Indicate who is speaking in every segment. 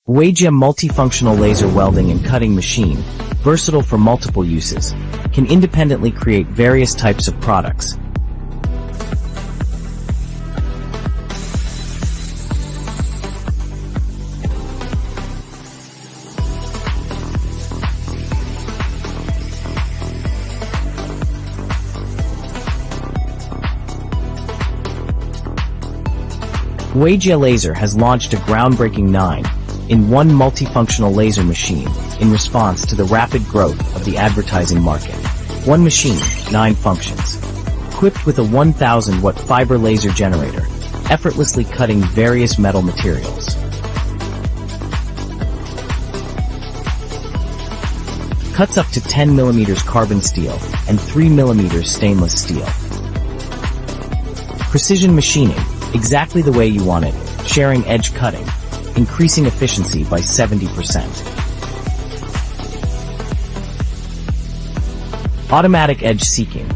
Speaker 1: Welding multifunctional laser welding and cutting machine, versatile for multiple uses, can independently create various types of products. Welding Laser has launched a groundbreaking 9-in-1 multifunctional laser machine in response to the rapid growth of the advertising market. One machine, 9 functions. Equipped with a 1000-watt fiber laser generator, effortlessly cutting various metal materials. Cuts up to 10 mm carbon steel and 3 mm stainless steel. Precision machining, exactly the way you want it, sharing edge cutting, increasing efficiency by 70%. Automatic edge seeking.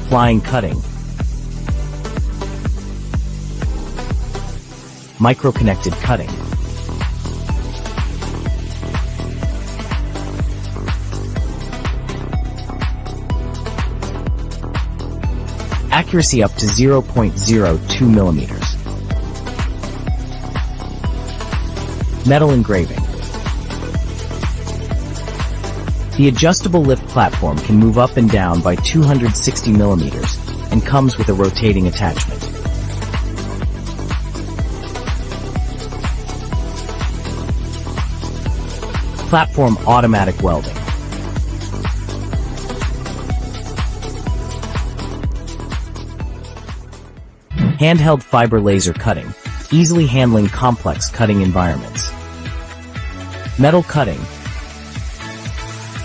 Speaker 1: Flying cutting. Micro-connected cutting. Accuracy up to 0.02 millimeters. Metal engraving. The adjustable lift platform can move up and down by 260 millimeters and comes with a rotating attachment. Platform automatic welding. Handheld fiber laser cutting, easily handling complex cutting environments. Metal cutting.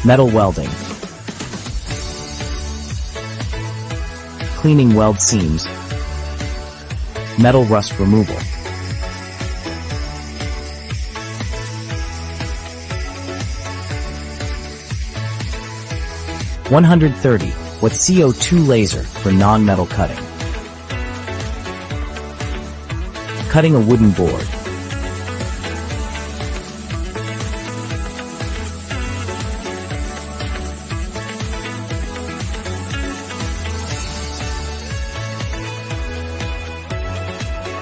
Speaker 1: Metal welding. Cleaning weld seams. Metal rust removal. (130-watt CO2 laser for non-metal cutting. Cutting a wooden board.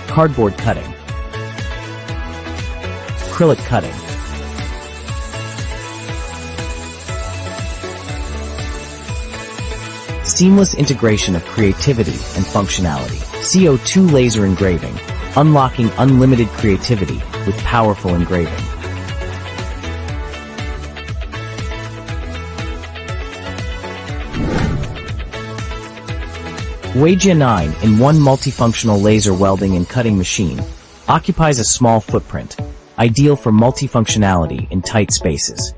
Speaker 1: Cardboard cutting. Acrylic cutting. Seamless integration of creativity and functionality. CO2 laser engraving, unlocking unlimited creativity with powerful engraving. Welding 9-in-1 multifunctional laser welding and cutting machine occupies a small footprint, ideal for multifunctionality in tight spaces.